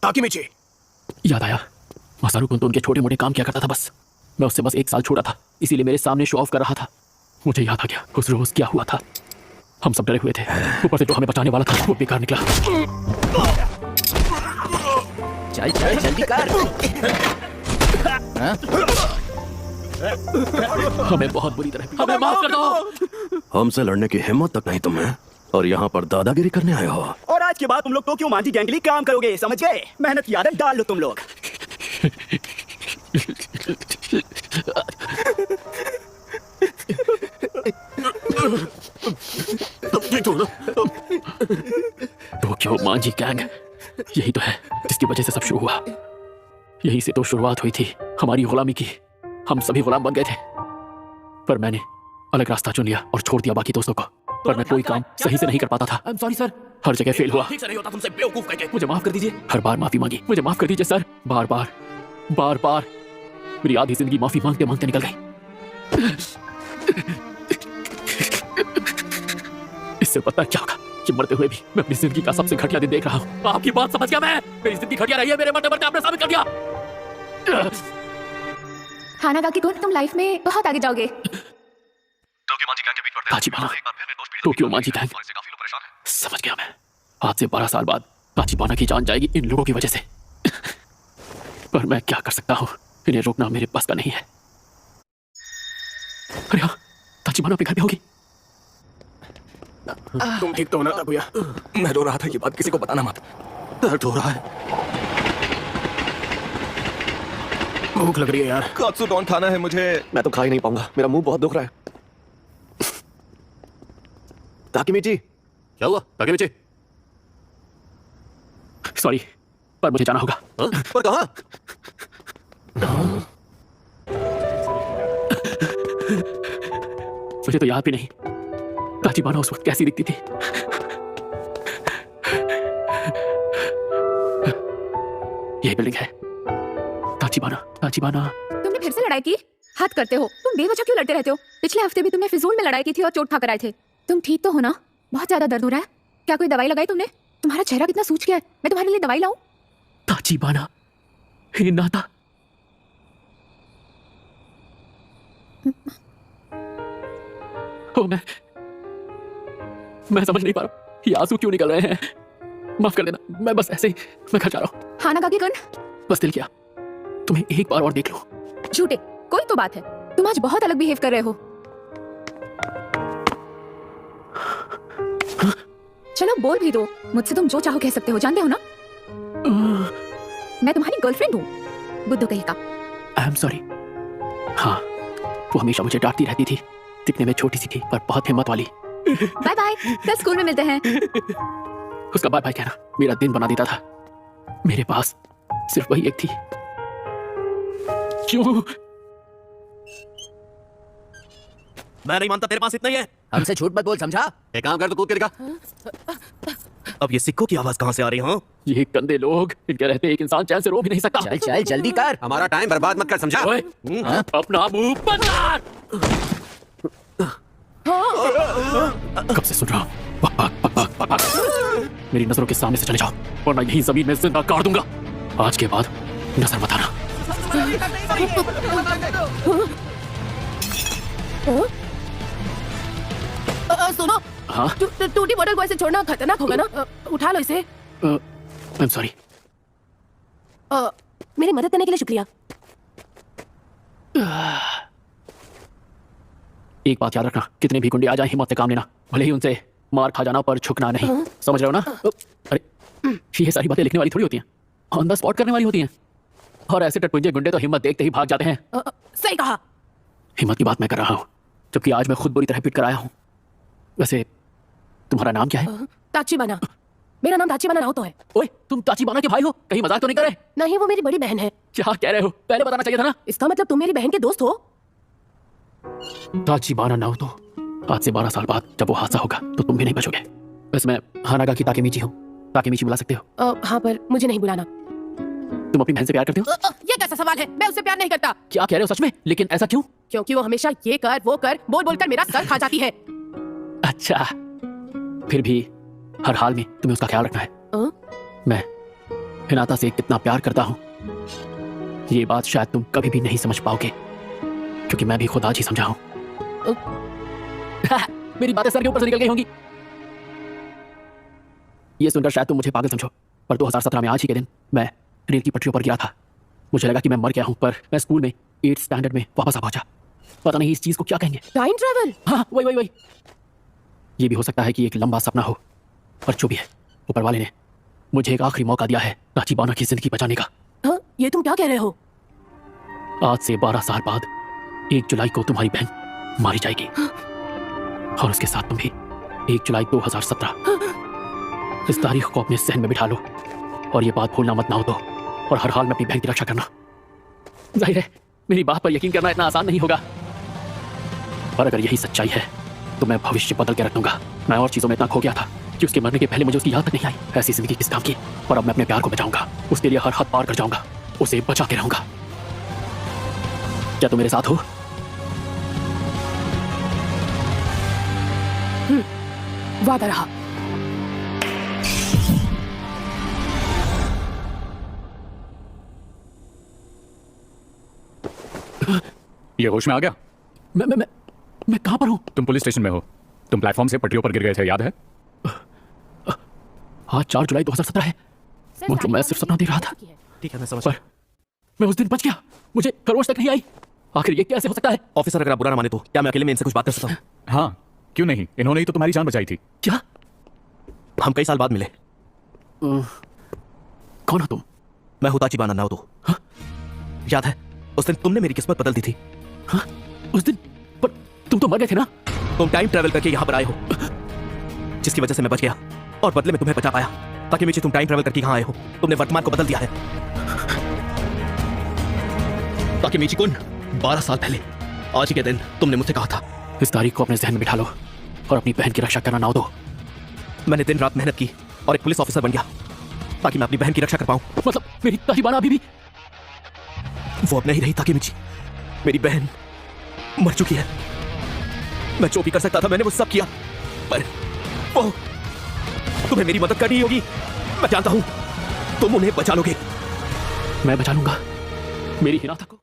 Takemichi. याद आया, Masaru कुन तो उनके छोटे मोटे काम किया करता था बस। मैं उससे बस 1 साल छोटा था, इसीलिए मेरे सामने शो ऑफ कर रहा था। मुझे याद आ गया उस रोज क्या हुआ था। हम सब डरे हुए थे, ऊपर से जो हमें बचाने वाला था वो बेकार निकला। चल चल जल्दी कर। हमें बहुत बुरी तरह हमें माफ कर दो। हमसे लड़ने की हिम्मत तक नहीं तुम्हें, और यहाँ पर दादागिरी करने आए हो। और आज के बाद तुम लोग टोक्यो मांझी गैंग के लिए काम करोगे, समझ गए? मेहनत की आदत डाल लो तुम लोग। टोक्यो मांझी गैंग, यही तो है जिसकी वजह से सब शुरू हुआ। यही से तो शुरुआत हुई थी हमारी गुलामी की। हम सभी गुलाम बन गए थे, पर मैंने अलग रास्ता चुन लिया और छोड़ दिया बाकी दोस्तों को। पर मैं कोई काम सही से नहीं कर पाता था। I'm sorry sir. हर जगह फेल हुआ। ठीक से नहीं होता तुमसे बेवकूफ कहके। मुझे माफ कर दीजिए। हर बार माफी मांगी, मुझे माफ कर दीजिए सर। बार बार बार बार मेरी आधी जिंदगी माफी मांगते मांगते निकल गई। इससे पता क्या होगा कि मरते हुए भी मैं अपनी जिंदगी का सबसे घटिया दिन देख रहा हूँ। आपकी बात समझ गया मैं। मेरी जिंदगी घटिया रही है, मेरे मरते मरते आपने साबित कर दिया। हानागाकी-कुन, तुम लाइफ में बहुत आगे जाओगे। ताचिबाना, टोक्यो मांझी गैंग। समझ गया मैं। आज से 12 साल बाद ताचिबाना की जान जाएगी इन लोगों की वजह से। पर मैं क्या कर सकता हूँ, इन्हें रोकना मेरे बस का नहीं है। अरे हाँ, ताचिबाना अपने घर पे होगी। तुम ठीक तो हो ना ताकुया? मैं रो रहा था, ये बात किसी को बताना मत। दर्द हो रहा है, भूख लग रही है यार। कात्सुदोन खाना है मुझे। मैं तो खा ही नहीं पाऊंगा, मेरा मुंह बहुत दुख रहा है। ताकेमिची, क्या हुआ ताकेमिची? सॉरी, पर मुझे जाना होगा। पर कहाँ? मुझे तो याद भी नहीं ताचिबाना उस वक्त कैसी दिखती थी। यही बिल्डिंग है। ताचिबाना, ताचिबाना। तुमने फिर से लड़ाई की? हद करते हो, तुम बेवजह क्यों लड़ते रहते हो? पिछले हफ्ते भी तुमने फिजूल में लड़ाई की थी और चोट खाकर आए थे। तुम ठीक तो हो ना? बहुत ज्यादा दर्द हो रहा है, क्या कोई दवाई लगाई तुमने? तुम्हारा चेहरा कितना सूज गया है, मैं तुम्हारे लिए दवाई लाऊं? ताचिबाना, हिनाता। ओ, मैं समझ नहीं पा रहा, ये आंसू क्यों निकल रहे हैं। माफ कर देना, मैं बस ऐसे ही मैं घर जा रहा हूँ। हानागाकी-कुन, बस दिल किया तुम्हें एक बार और देख लो। झूठे, कोई तो बात है। तुम आज बहुत अलग बिहेव कर रहे हो। चलो बोल भी दो, मुझसे तुम जो चाहो कह सकते हो, जानते हो ना? मैं तुम्हारी गर्लफ्रेंड हूँ, बुद्धू कहीं का। I am sorry. हाँ, वो हमेशा मुझे डांटती रहती थी। दिखने में छोटी सी थी पर बहुत हिम्मत वाली। बाय बाय, कल स्कूल में मिलते हैं। उसका बाय बाय कहना मेरा दिन बना देता था। मेरे पास सिर्फ वही एक थी। क्यों? मैं नहीं मानता तेरे पास इतना ही है। हमसे झूठ मत बोल, समझा? एक काम कर, तो कूद के दिखा। अब ये सिक्कों की आवाज कहाँ से आ रही है? ये गंदे लोग, इनके रहते एक इंसान चैन से रो भी नहीं सकता। चल चल जल्दी कर। हमारा टाइम बर्बाद मत कर, समझा? ओए, अपना मुंह बंद कर। कब से सुन रहा हूँ, बक बक बक बक बक बक। मेरी नजरों के सामने से चले जाओ, वरना यही जमीन में जिंदा गाड़ दूंगा। आज के बाद नजर मत आना। सुनो, हाँ? टूटी बोतल को ऐसे छोड़ना खतरनाक होगा ना? उठा लो इसे। I am sorry. मेरी मदद करने के लिए शुक्रिया। एक बात याद रखना, कितने भी गुंडे आ जाए हिम्मत से काम लेना। भले ही उनसे मार खा जाना पर झुकना नहीं। समझ रहे हो ना? अरे ये सारी बातें लिखने वाली थोड़ी होती हैं, ऑन द स्पॉट करने वाली होती हैं। और ऐसे टटपुंजे गुंडे तो हिम्मत देखते ही भाग जाते हैं। सही कहा। हिम्मत की बात मैं कर रहा हूँ, जबकि आज मैं खुद बुरी तरह पिट कर आया हूँ। वैसे तुम्हारा नाम क्या है? ताचिबाना। मेरा नाम ताचिबाना नाओतो है। ओए, तुम ताचिबाना के भाई हो? कहीं मजाक तो नहीं कर रहे? नहीं, वो मेरी बड़ी बहन है। क्या कह रहे हो? पहले बताना चाहिए था ना। इसका मतलब तुम मेरी बहन के दोस्त हो? ताचिबाना नाओतो, आज से 12 साल बाद जब वो हादसा होगा तो तुम भी नहीं बचोगे। वैसे मैं हानागाकी ताकेमिची हूँ, ताकेमिची बुला सकते हो। हाँ, पर मुझे नहीं बुलाना। तुम अपनी बहन से प्यार करते हो? ये कैसा सवाल है? मैं उससे प्यार नहीं करता। क्या कह रहे हो सच में? लेकिन ऐसा क्यों? क्योंकि वो हमेशा ये कर वो कर बोल बोल कर मेरा सर खा जाती है। अच्छा, फिर भी हर हाल में तुम्हें उसका ख्याल रखना है। मैं हिनाता से कितना प्यार करता हूं, ये बात शायद तुम कभी भी नहीं समझ पाओगे, क्योंकि मैं भी खुद आज ही समझा हूं। मेरी बातें सर के ऊपर से निकल गई होंगी। ये सुनकर शायद तुम मुझे पागल समझो, पर 2017 में आज ही के दिन मैं ट्रेन की पटरियों पर गिरा था। मुझे लगा कि मैं मर गया हूं, पर मैं स्कूल में 8th स्टैंडर्ड में वापस आ पहुंचा। पता नहीं इस चीज को क्या कहेंगे। Time travel? हाँ, वही। ये भी हो सकता है कि एक लंबा सपना हो, पर जो भी है, ऊपर वाले ने मुझे एक आखिरी मौका दिया है राजीबाना की जिंदगी बचाने का। हाँ, ये तुम क्या कह रहे हो? आज से 12 साल बाद 1 जुलाई को तुम्हारी बहन मारी जाएगी, और उसके साथ तुम भी। 1 जुलाई 2017। इस तारीख को अपने जहन में बिठा लो, और ये बात भूलना मत ना हो तो, और हर हाल में अपनी बहन की रक्षा करना। जाहिर है मेरी बात पर यकीन करना इतना आसान नहीं होगा, पर अगर यही सच्चाई है तो मैं भविष्य बदल के रख दूंगा। मैं और चीजों में इतना खो गया था कि उसके मरने के पहले मुझे उसकी याद तक नहीं आई। ऐसी जिंदगी किस काम की? पर अब मैं अपने प्यार को बचाऊंगा, उसके लिए हर हद पार कर जाऊंगा, उसे बचा के रहूंगा। क्या तुम मेरे साथ हो? वादा रहा। ये होश में आ गया? मैं कहां पर हूं? तुम पुलिस स्टेशन में हो। तुम प्लेटफॉर्म से पटरियों पर गिर गए थे, याद है? आज 4 जुलाई 2017 है। मतलब मैं सिर्फ सपना देख रहा था। ठीक है, मैं समझ पर मैं उस दिन बच गया, मुझे खरोश तक नहीं आई। आखिर ये कैसे हो सकता है? ऑफिसर, अगर आप बुरा ना माने तो क्या मैं अकेले में इनसे कुछ बात कर सकता हूँ? हाँ, क्यों नहीं? इन्होंने ही तो तुम्हारी जान बचाई थी। क्या? हम कई साल बाद मिले। कौन हो तुम? मैं हूँ ताचिबाना नाओतो। हाँ? याद है उस दिन तुमने मेरी किस्मत बदल दी थी। हाँ? उस दिन? पर तुम तो मर गए थे ना? तुम टाइम ट्रैवल करके यहाँ पर आए हो, जिसकी वजह से मैं बच गया, और बदले में तुम्हें बचा पाया। ताकि मुझे तुम टाइम ट्रैवल करके यहाँ आए हो, तुमने वर्तमान को बदल दिया है। ताकि मीची कुन 12 साल पहले आज ही के दिन तुमने मुझसे कहा था। इस तारीख को अपने जहन में बिठा लो, और अपनी बहन की रक्षा करना ना दो। मैंने दिन रात मेहनत की और एक पुलिस ऑफिसर बन गया, ताकि मैं अपनी बहन की रक्षा कर पाऊं। मतलब मेरी तालिबाना अभी भी? वो अब नहीं रही ताकि मेरी बहन मर चुकी है। मैं जो भी कर सकता था मैंने वो सब किया, पर वो तुम्हें मेरी मदद करनी होगी। मैं जानता हूं तुम उन्हें बचा लोगे। मैं बचा लूंगा मेरी हिनाता को।